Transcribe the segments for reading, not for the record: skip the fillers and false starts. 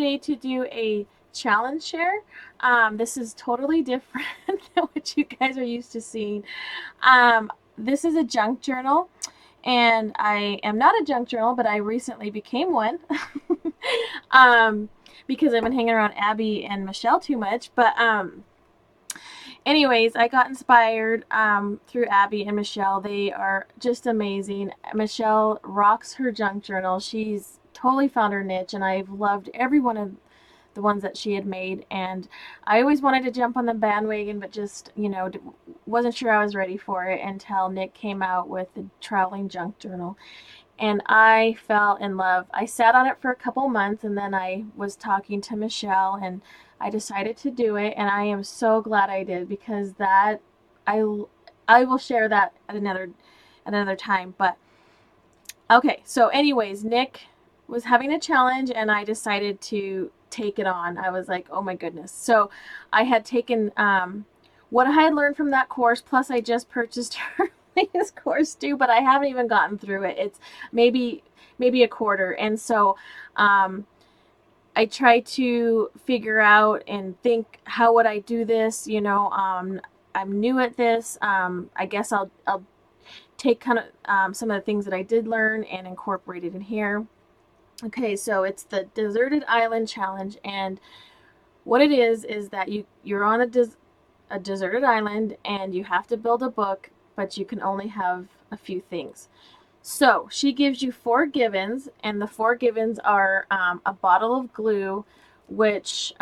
today to do a challenge share. This is totally different than what you guys are used to seeing. This is a junk journal, and I am not a junk journal, but I recently became one. um, because I've been hanging around Abby and Michelle too much. But anyways, I got inspired through Abby and Michelle. They are just amazing. Michelle rocks her junk journal. She's totally found her niche, and I've loved every one of the ones that she had made. And I always wanted to jump on the bandwagon, but just, wasn't sure I was ready for it until Nik came out with the traveling junk journal. And I fell in love. I sat on it for a couple months, and then I was talking to Michelle, and I decided to do it, and I am so glad I did, because that I I will share that at another time. But okay, so anyways, Nik was having a challenge, and I decided to take it on. I was like, oh my goodness. So I had taken what I had learned from that course, plus I just purchased her latest course too, but I haven't even gotten through it. It's maybe a quarter. And so I try to figure out and think, how would I do this? I'm new at this. I guess I'll take kind of some of the things that I did learn and incorporate it in here. Okay, so it's the Deserted Island Challenge, and what it is that you're on a deserted island, and you have to build a book, but you can only have a few things. So she gives you 4 givens, and the 4 givens are a bottle of glue, which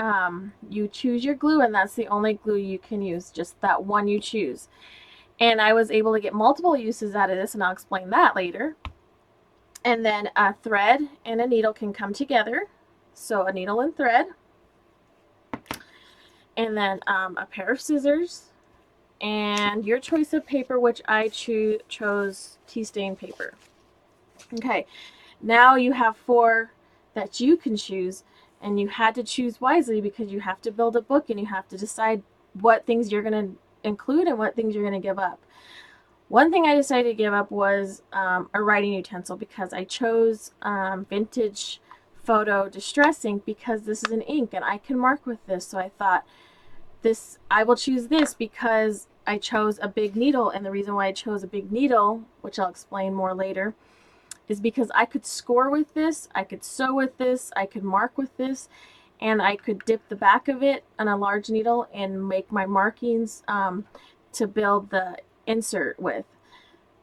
you choose your glue, and that's the only glue you can use, just that one you choose. And I was able to get multiple uses out of this, and I'll explain that later. And then a thread and a needle can come together. So a needle and thread. And then a pair of scissors. And your choice of paper, which I chose tea stain paper. Okay, now you have 4 that you can choose. And you had to choose wisely, because you have to build a book, and you have to decide what things you're going to include and what things you're going to give up. One thing I decided to give up was a writing utensil, because I chose vintage photo distress ink, because this is an ink and I can mark with this. So I thought, I will choose this because I chose a big needle. And the reason why I chose a big needle, which I'll explain more later, is because I could score with this, I could sew with this, I could mark with this, and I could dip the back of it on a large needle and make my markings to build the insert with.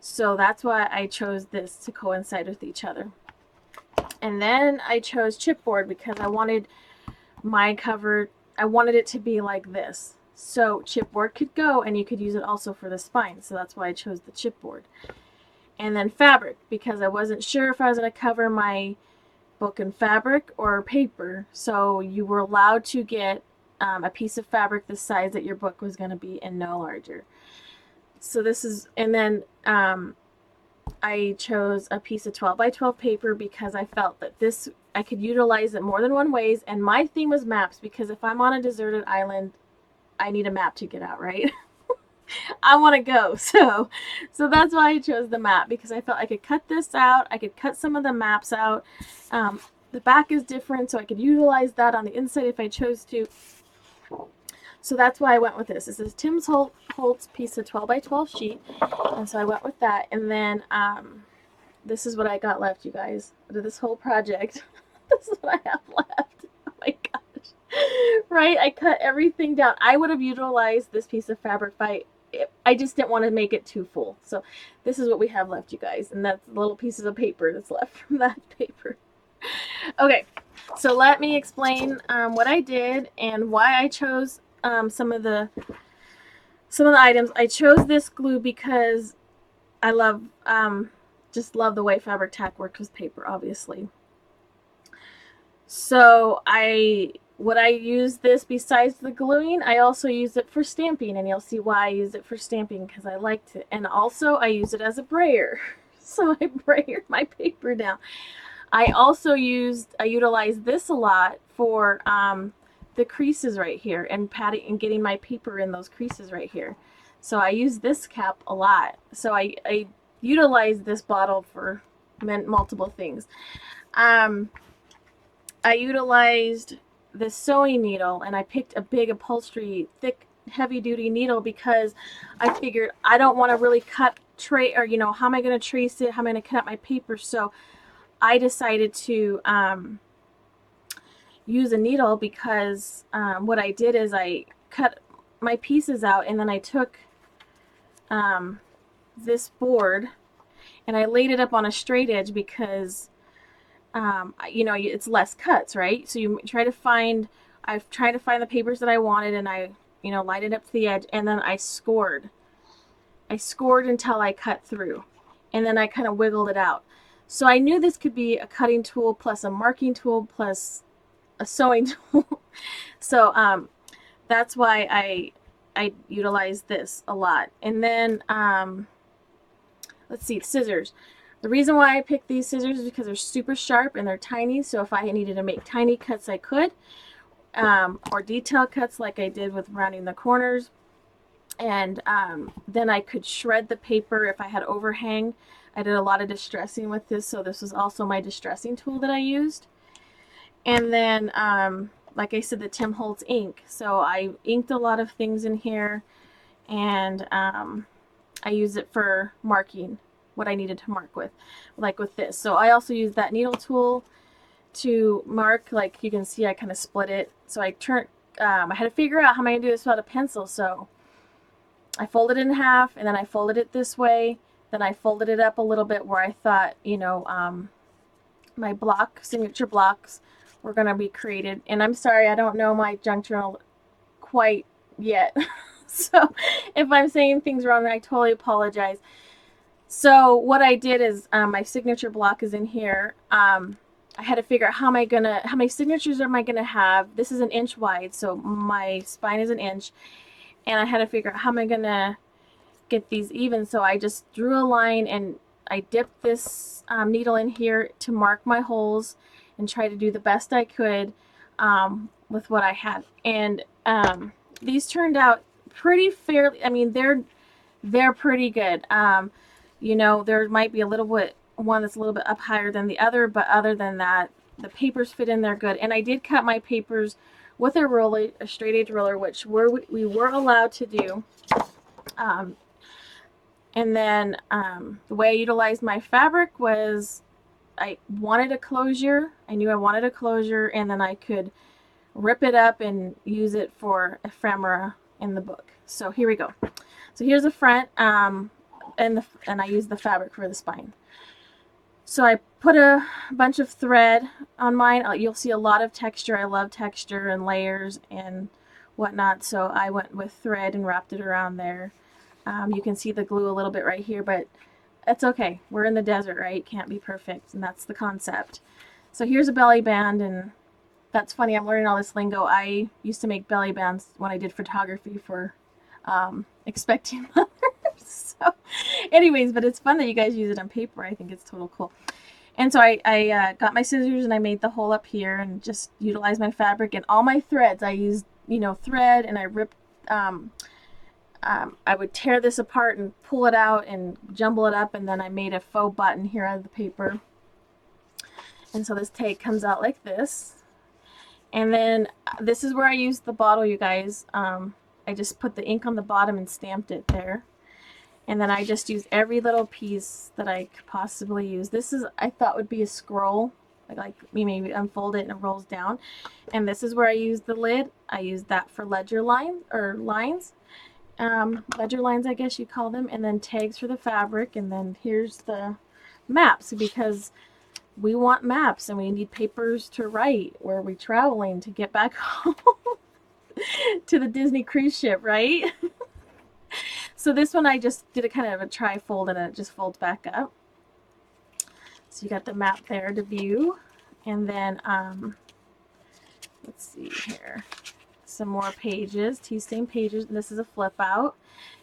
So that's why I chose this to coincide with each other. And then I chose chipboard, because I wanted my cover, I wanted it to be like this. So chipboard could go, and you could use it also for the spine. So that's why I chose the chipboard. And then fabric, because I wasn't sure if I was going to cover my book in fabric or paper. So you were allowed to get a piece of fabric the size that your book was going to be, and no larger. So this is, and then I chose a piece of 12 by 12 paper, because I felt that this, I could utilize it more than one ways. And my theme was maps, because if I'm on a deserted island, I need a map to get out, right? I want to go. So that's why I chose the map, because I felt I could cut this out. I could cut some of the maps out. The back is different, so I could utilize that on the inside if I chose to. So that's why I went with this. This is Tim Holtz piece of 12 by 12 sheet. And so I went with that. And then this is what I got left, you guys. Out of this whole project, this is what I have left. Oh my gosh. Right? I cut everything down. I would have utilized this piece of fabric if I just didn't want to make it too full. So this is what we have left, you guys. And that's the little pieces of paper that's left from that paper. Okay, so let me explain what I did and why I chose some of the items. I chose this glue because I just love the way fabric tack works with paper, obviously. So what I use this besides the gluing, I also use it for stamping, and you'll see why I use it for stamping, because I liked it. And also I use it as a brayer. So I brayer my paper down. I also utilize this a lot for the creases right here, and patting and getting my paper in those creases right here. So I use this cap a lot. So I utilize this bottle for multiple things. I utilized this sewing needle, and I picked a big upholstery, thick, heavy-duty needle because I figured I don't want to really cut or how am I going to trace it? How am I going to cut out my paper? So I decided to use a needle because what I did is I cut my pieces out, and then I took this board and I laid it up on a straight edge because it's less cuts, right? So you try to find, I've tried to find the papers that I wanted, and I, lined it up to the edge, and then I scored. I scored until I cut through, and then I kind of wiggled it out. So I knew this could be a cutting tool plus a marking tool plus a sewing tool. So that's why I utilize this a lot. And then let's see, scissors. The reason why I picked these scissors is because they're super sharp and they're tiny, so if I needed to make tiny cuts, I could, or detail cuts like I did with rounding the corners. And then I could shred the paper if I had overhang. I did a lot of distressing with this, so this was also my distressing tool that I used. And then, like I said, the Tim Holtz ink. So I inked a lot of things in here, and I use it for marking what I needed to mark with, like with this. So I also use that needle tool to mark. Like you can see, I kind of split it. So I had to figure out how am I going to do this without a pencil. So I folded it in half, and then I folded it this way. Then I folded it up a little bit where I thought, my signature blocks were going to be created. And I'm sorry, I don't know my junk journal quite yet. So if I'm saying things wrong, I totally apologize. So what I did is my signature block is in here. I had to figure out how many signatures am I gonna have. This is 1 inch wide, so my spine is 1 inch, and I had to figure out how am I gonna get these even. So I just drew a line, and I dipped this needle in here to mark my holes and try to do the best I could with what I had. And these turned out pretty fairly. I mean, they're pretty good. There might be a little bit one that's a little bit up higher than the other, but other than that, the papers fit in there good. And I did cut my papers with a ruler, a straight edge ruler, which we were allowed to do. And then the way I utilized my fabric was I wanted a closure. I knew I wanted a closure, and then I could rip it up and use it for ephemera in the book. So here we go. So here's the front, and I used the fabric for the spine. So I put a bunch of thread on mine. You'll see a lot of texture. I love texture and layers and whatnot. So I went with thread and wrapped it around there. You can see the glue a little bit right here, but that's okay. We're in the desert, right? Can't be perfect, and that's the concept. So here's a belly band, and that's funny. I'm learning all this lingo. I used to make belly bands when I did photography for expecting mothers. So anyways, but it's fun that you guys use it on paper. I think it's total cool. And so I got my scissors, and I made the hole up here and just utilized my fabric and all my threads. I used, thread, and I ripped, I would tear this apart and pull it out and jumble it up, and then I made a faux button here out of the paper. And so this tag comes out like this. And then this is where I used the bottle, you guys. I just put the ink on the bottom and stamped it there. And then I just used every little piece that I could possibly use. This is, I thought, would be a scroll. Like maybe unfold it and it rolls down. And this is where I used the lid. I used that for ledger lines. Ledger lines, I guess you call them. And then tags for the fabric. And then here's the maps, because we want maps and we need papers to write where we're traveling to get back home to the Disney cruise ship, right? So this one I just did a kind of a tri-fold, and it just folds back up. So you got the map there to view. And then let's see here, some more pages, tea stain pages, and this is a flip out.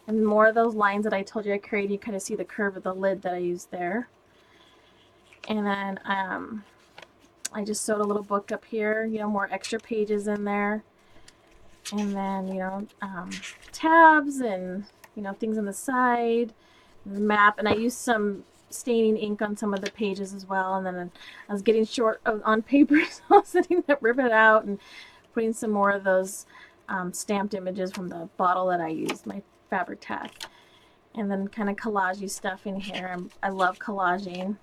And more of those lines that I told you I created. You kind of see the curve of the lid that I used there. And then I just sewed a little book up here, more extra pages in there. And then, tabs and, things on the side, the map. And I used some staining ink on some of the pages as well, and then I was getting short on paper, so I was sitting there ripping it out and putting some more of those stamped images from the bottle that I used, my fabric tack, and then kind of collage-y stuff in here. I love collaging.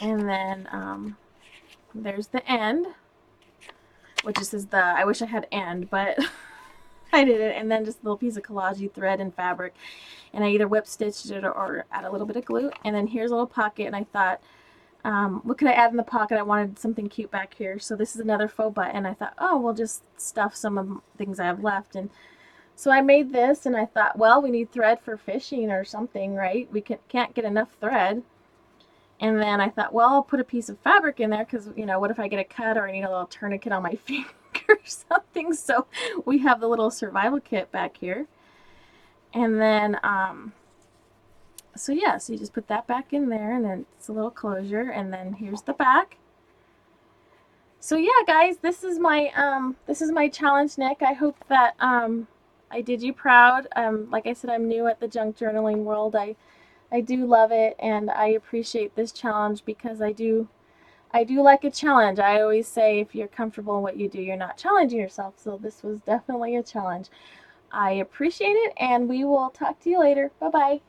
And then there's the end, which is the, I wish I had end, but I didn't. And then just a little piece of collage-y thread and fabric, and I either whip stitched it or add a little bit of glue. And then here's a little pocket, and I thought, what could I add in the pocket? I wanted something cute back here. So this is another faux button. I thought, oh, we'll just stuff some of the things I have left. And so I made this, and I thought, well, we need thread for fishing or something, right? We can't get enough thread. And then I thought, well, I'll put a piece of fabric in there because, you know, what if I get a cut or I need a little tourniquet on my finger or something? So we have the little survival kit back here. And then, so yeah, so you just put that back in there, and then it's a little closure, and then here's the back. So yeah, guys, this is my challenge, Nick. I hope that I did you proud. Like I said, I'm new at the junk journaling world. I do love it, and I appreciate this challenge because I do like a challenge. I always say if you're comfortable in what you do, you're not challenging yourself. So this was definitely a challenge. I appreciate it, and we will talk to you later. Bye-bye.